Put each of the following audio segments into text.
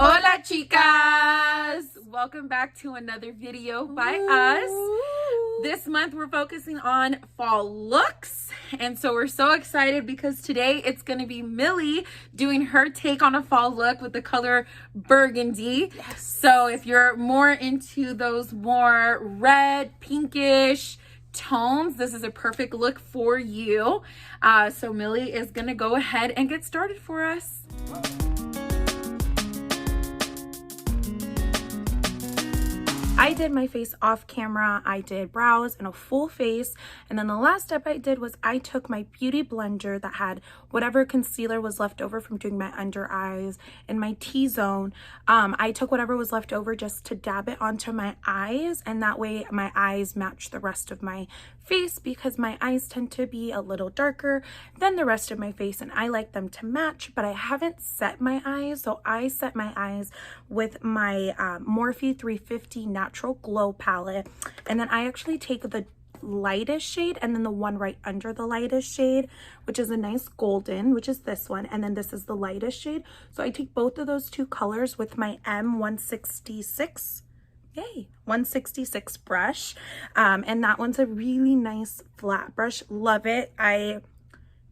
Hola chicas! Welcome back to another video by us. This month we're focusing on fall looks, and so we're so excited because today it's going to be Millie doing her take on a fall look with the color burgundy. Yes. So if you're more into those more red, pinkish tones, this is a perfect look for you. So Millie is going to go ahead and get started for us. I did my face off camera. I did brows and a full face. And then the last step I did was I took my beauty blender that had whatever concealer was left over from doing my under eyes and my T-zone. I took whatever was left over just to dab it onto my eyes. And that way my eyes match the rest of my face because my eyes tend to be a little darker than the rest of my face. And I like them to match, but I haven't set my eyes. So I set my eyes with my Morphe 350 Natural Glow palette, and then I actually take the lightest shade and then the one right under the lightest shade, which is a nice golden, which is this one, and then this is the lightest shade. So I take both of those two colors with my M166 166 brush, and that one's a really nice flat brush. Love it. I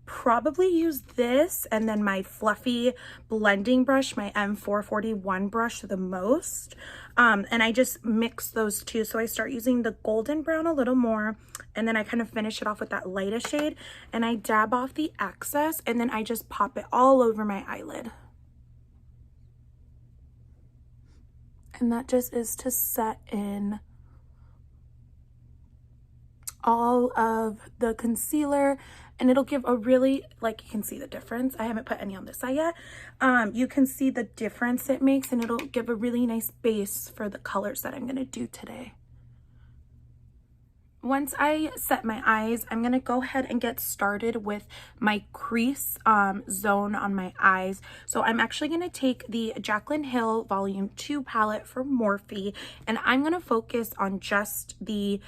probably use this and then my fluffy blending brush, my M441 brush, the most, and I just mix those two. So I start using the golden brown a little more, and then I kind of finish it off with that lightest shade, and I dab off the excess, and then I just pop it all over my eyelid. And that just is to set in all of the concealer, and it'll give a really, like, you can see the difference. I haven't put any on this side yet. You can see the difference it makes, and it'll give a really nice base for the colors that I'm going to do today. Once I set my eyes, I'm going to go ahead and get started with my crease zone on my eyes. So I'm actually going to take the Jaclyn Hill Volume 2 palette from Morphe, and I'm going to focus on just the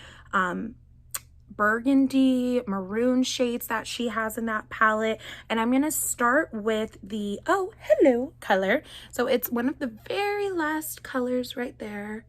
burgundy maroon shades that she has in that palette, and I'm gonna start with the Oh Hello color. So it's one of the very last colors right there,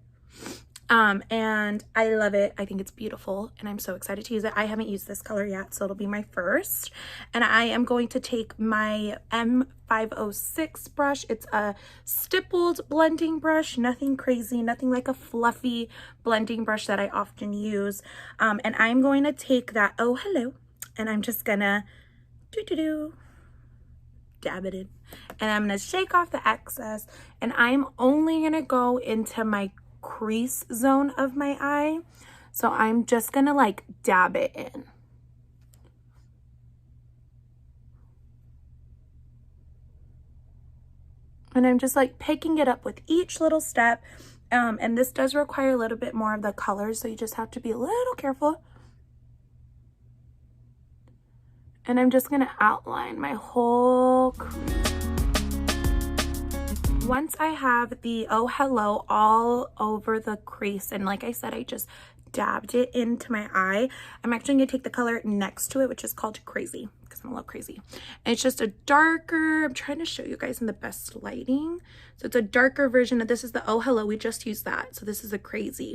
and I love it. I think it's beautiful, and I'm so excited to use it. I haven't used this color yet, so it'll be my first. And I am going to take my M506 brush. It's a stippled blending brush, nothing crazy, nothing like a fluffy blending brush that I often use. And I'm going to take that Oh Hello, and I'm just gonna dab it in, and I'm gonna shake off the excess, and I'm only gonna go into my crease zone of my eye. So I'm just gonna like dab it in. And I'm just like picking it up with each little step. And this does require a little bit more of the colors, so you just have to be a little careful. And I'm just gonna outline my whole crease. Once I have the Oh Hello all over the crease, and like I said, I just dabbed it into my eye, I'm actually going to take the color next to it, which is called Crazy, because I'm a little crazy. And it's just a darker, I'm trying to show you guys in the best lighting. So it's a darker version of, this is the Oh Hello, we just used that. So this is a Crazy.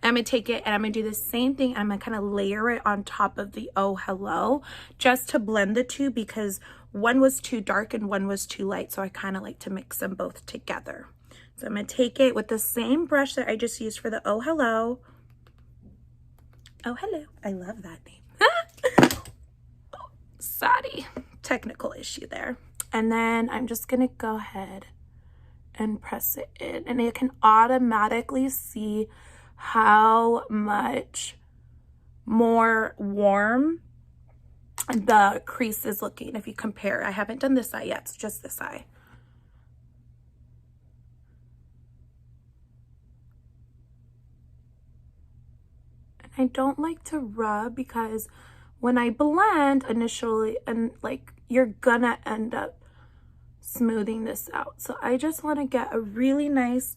And I'm going to take it and I'm going to do the same thing. I'm going to kind of layer it on top of the Oh Hello just to blend the two, because one was too dark and one was too light. So I kind of like to mix them both together. So I'm going to take it with the same brush that I just used for the Oh Hello. Oh Hello, I love that name. Sorry, technical issue there. And then I'm just gonna go ahead and press it in, and you can automatically see how much more warm the crease is looking if you compare. I haven't done this eye yet, it's just this eye. I don't like to rub because when I blend initially, and like, you're gonna end up smoothing this out. So I just want to get a really nice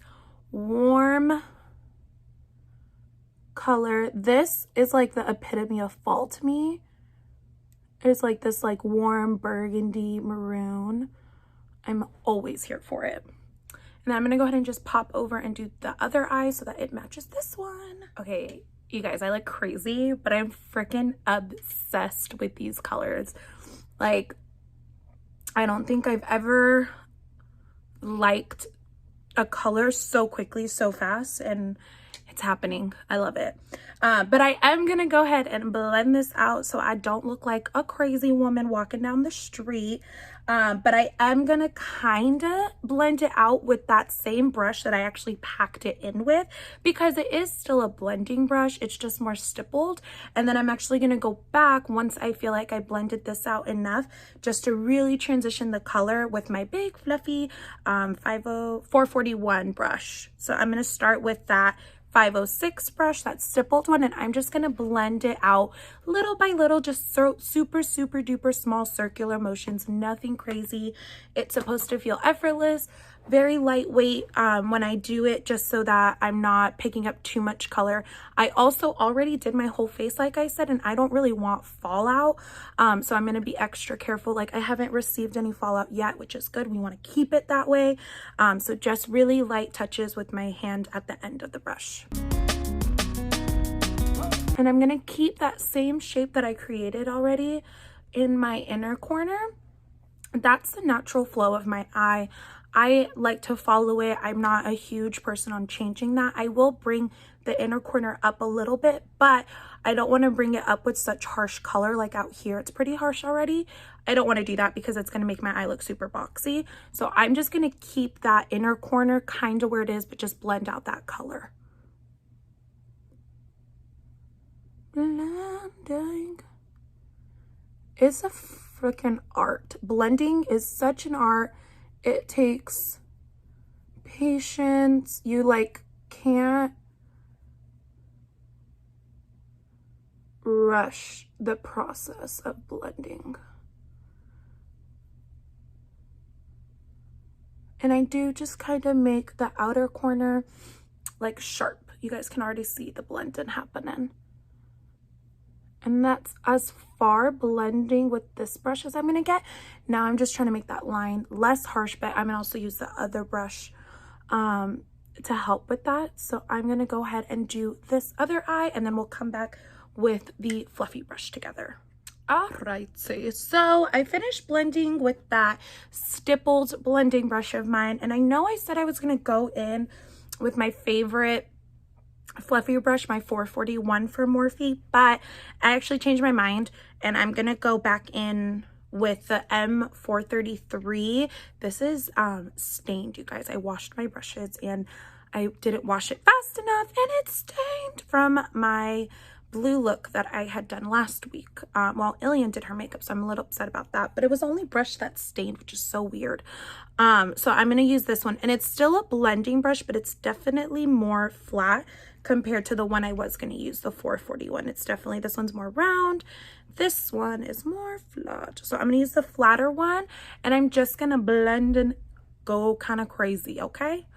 warm color. This is like the epitome of fall to me. It's like this like warm burgundy maroon. I'm always here for it. And then I'm gonna go ahead and just pop over and do the other eye so that it matches this one. Okay, you guys, I look crazy, but I'm freaking obsessed with these colors. Like, I don't think I've ever liked a color so quickly, so fast, and it's happening. I love it. But I am gonna go ahead and blend this out so I don't look like a crazy woman walking down the street. But I am gonna kind of blend it out with that same brush that I actually packed it in with, because it is still a blending brush. It's just more stippled. And then I'm actually gonna go back once I feel like I blended this out enough, just to really transition the color with my big fluffy 441 brush. So I'm gonna start with that 506 brush, that stippled one, and I'm just gonna blend it out little by little, just super duper small circular motions, nothing crazy. It's supposed to feel effortless, very lightweight when I do it, just so that I'm not picking up too much color. I also already did my whole face, like I said, and I don't really want fallout, so I'm going to be extra careful. Like, I haven't received any fallout yet, which is good. We want to keep it that way. So just really light touches with my hand at the end of the brush. And I'm going to keep that same shape that I created already in my inner corner. That's the natural flow of my eye. I like to follow it. I'm not a huge person on changing that. I will bring the inner corner up a little bit, but I don't want to bring it up with such harsh color. Like out here, it's pretty harsh already. I don't want to do that because it's going to make my eye look super boxy. So I'm just going to keep that inner corner kind of where it is, but just blend out that color. Blending. It's a freaking art. Blending is such an art. It takes patience. You like can't rush the process of blending. And I do just kind of make the outer corner like sharp. You guys can already see the blending happening. And that's as far blending with this brush as I'm going to get. Now I'm just trying to make that line less harsh, but I'm going to also use the other brush to help with that. So I'm going to go ahead and do this other eye, and then we'll come back with the fluffy brush together. All right, so I finished blending with that stippled blending brush of mine. And I know I said I was going to go in with my favorite fluffy brush, my 441 for Morphe, but I actually changed my mind and I'm gonna go back in with the M433. This is stained, you guys. I washed my brushes and I didn't wash it fast enough, and it's stained from my blue look that I had done last week. Well, Ilian did her makeup, so I'm a little upset about that, but it was the only brush that's stained, which is so weird. So I'm going to use this one, and it's still a blending brush, but it's definitely more flat compared to the one I was going to use, the 441. It's definitely, this one's more round. This one is more flat. So I'm going to use the flatter one, and I'm just going to blend and go kind of crazy, okay?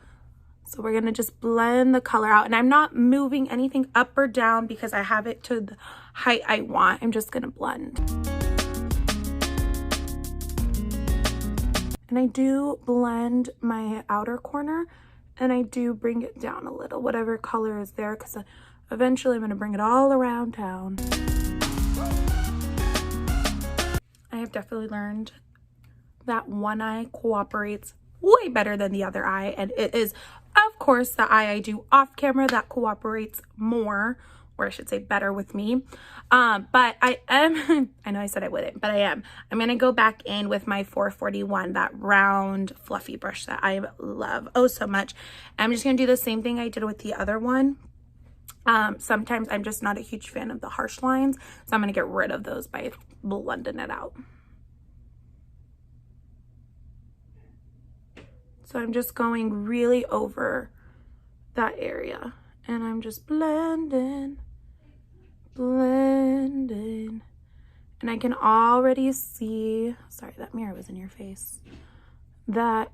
So we're going to just blend the color out, and I'm not moving anything up or down because I have it to the height I want. I'm just going to blend. And I do blend my outer corner, and I do bring it down a little, whatever color is there, because eventually I'm going to bring it all around town. I have definitely learned that one eye cooperates way better than the other eye, and it is, of course, the eye I do off camera that cooperates more, or I should say better with me. But I am, I know I said I wouldn't, but I am. I'm going to go back in with my 441, that round fluffy brush that I love oh so much. I'm just going to do the same thing I did with the other one. Sometimes I'm just not a huge fan of the harsh lines, so I'm going to get rid of those by blending it out. So I'm just going really over that area, and I'm just blending. And I can already see, sorry, that mirror was in your face, that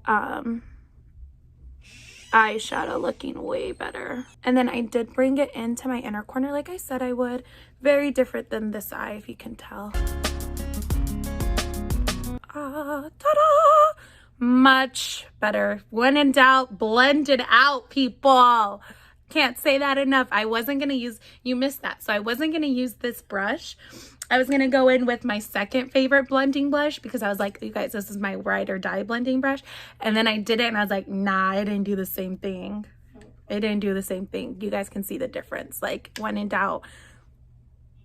eyeshadow looking way better. And then I did bring it into my inner corner like I said I would. Very different than this eye, if you can tell. Ta-da! Much better. When in doubt, blend it out, people. Can't say that enough. I wasn't going to use, you missed that. So I wasn't going to use this brush. I was going to go in with my second favorite blending brush because I was like, you guys, this is my ride or die blending brush. And then I did it and I was like, nah, it didn't do the same thing. It didn't do the same thing. You guys can see the difference. Like, when in doubt,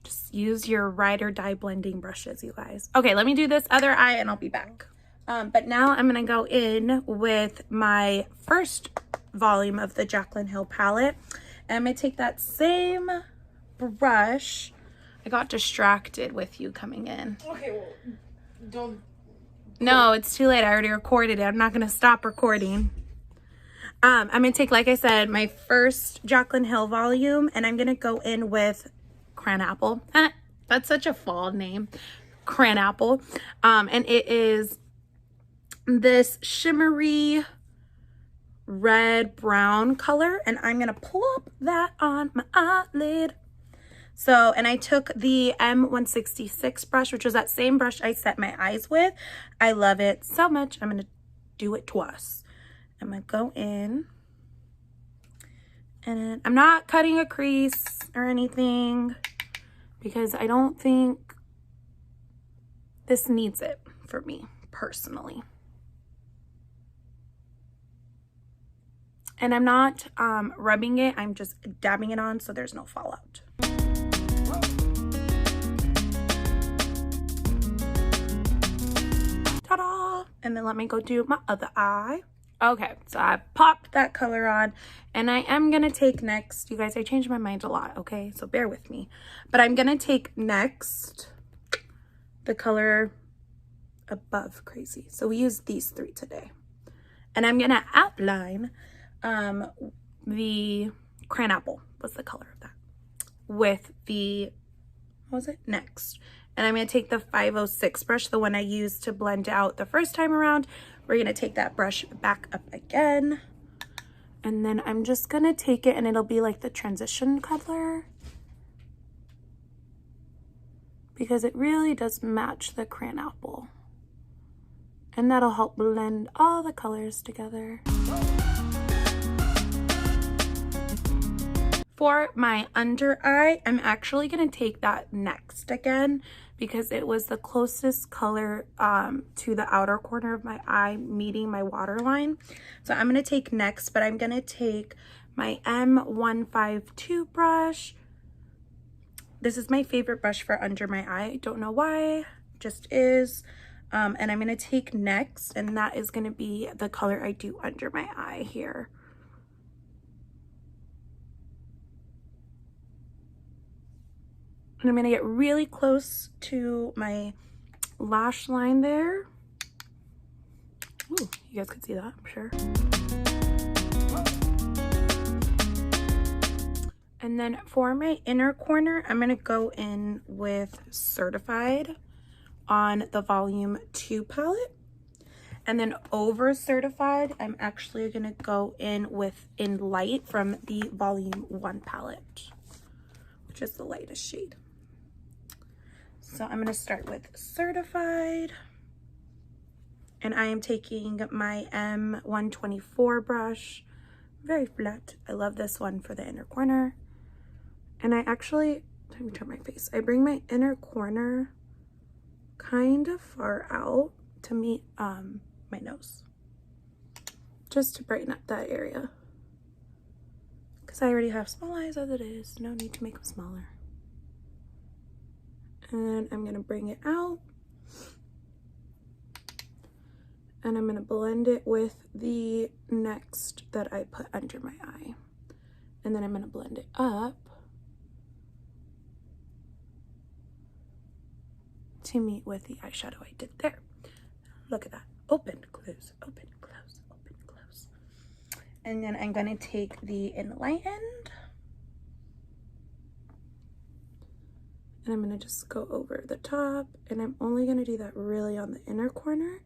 just use your ride or die blending brushes, you guys. Okay, let me do this other eye and I'll be back. But now I'm going to go in with my first volume of the Jaclyn Hill palette. And I'm going to take that same brush. I got distracted with you coming in. Okay, well, don't. No, it's too late. I already recorded it. I'm not going to stop recording. I'm going to take, like I said, my first Jaclyn Hill volume, and I'm going to go in with Cranapple. That's such a fall name. Cranapple. And it is this shimmery red brown color, and I'm gonna plop that on my eyelid. So, and I took the M166 brush, which was that same brush I set my eyes with. I love it so much. I'm gonna do it twice. I'm gonna go in, and I'm not cutting a crease or anything because I don't think this needs it for me personally. And I'm not rubbing it, I'm just dabbing it on so there's no fallout. Ta-da! And then let me go do my other eye. Okay, so I popped that color on, and I am gonna take next, you guys, I changed my mind a lot, okay? So bear with me. But I'm gonna take next the color above Crazy. So we use these three today. And I'm gonna outline the Cranapple was the color of that with the, what was it, Next. And I'm going to take the 506 brush, the one I used to blend out the first time around. We're going to take that brush back up again, and then I'm just going to take it, and it'll be like the transition color because it really does match the Cranapple, and that'll help blend all the colors together. For my under eye, I'm actually going to take that Next again because it was the closest color to the outer corner of my eye meeting my waterline. So I'm going to take Next, but I'm going to take my M152 brush. This is my favorite brush for under my eye. I don't know why, just is. And I'm going to take Next, and that is going to be the color I do under my eye here. And I'm going to get really close to my lash line there. Ooh, you guys can see that, I'm sure. And then for my inner corner, I'm going to go in with Certified on the Volume 2 palette. And then over Certified, I'm actually going to go in with In Light from the Volume 1 palette, which is the lightest shade. So I'm going to start with Certified, and I am taking my M124 brush, very flat. I love this one for the inner corner. And I actually, let me turn my face. I bring my inner corner kind of far out to meet my nose, just to brighten up that area. Because I already have small eyes as it is, no need to make them smaller. And I'm going to bring it out, and I'm going to blend it with the Next that I put under my eye, and then I'm going to blend it up to meet with the eyeshadow I did there. Look at that. Open, close, open, close, open, close. And then I'm going to take the Enlightened, and I'm going to just go over the top, and I'm only going to do that really on the inner corner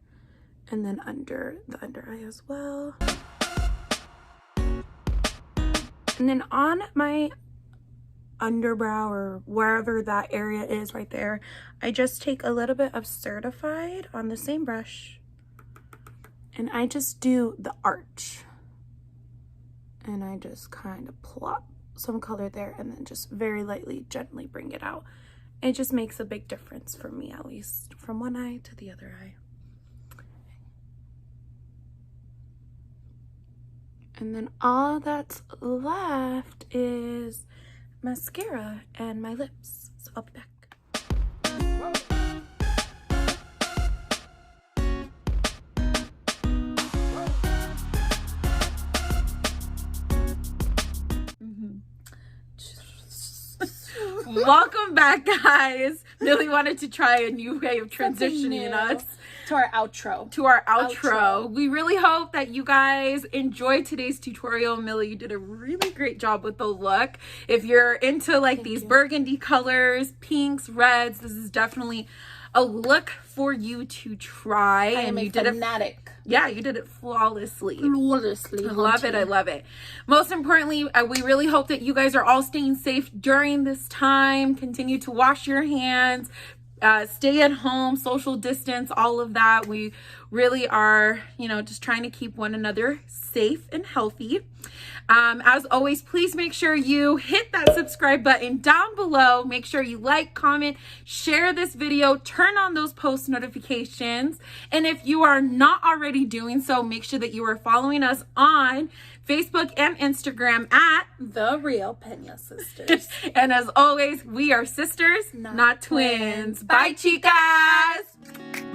and then under the under eye as well. And then on my underbrow or wherever that area is right there, I just take a little bit of Certified on the same brush, And I just do the arch. And I just kind of plop some color there and then just very lightly, gently bring it out. It just makes a big difference for me, at least, from one eye to the other eye. And then all that's left is mascara and my lips. So I'll be back. Welcome back, guys. Millie wanted to try a new way of transitioning us to our outro. We really hope that you guys enjoyed today's tutorial. Millie, you did a really great job with the look. If you're into like these burgundy colors, pinks, reds, this is definitely a look for you to try. And you did it. Yeah, you did it flawlessly. I love it. I love it. Most importantly, we really hope that you guys are all staying safe during this time. Continue to wash your hands, stay at home, social distance, all of that. We really are, just trying to keep one another safe and healthy. As always, please make sure you hit that subscribe button down below. Make sure you like, comment, share this video, turn on those post notifications. And if you are not already doing so, make sure that you are following us on Facebook and Instagram at The Real Pena Sisters. And as always, we are sisters, not twins. Bye, chicas.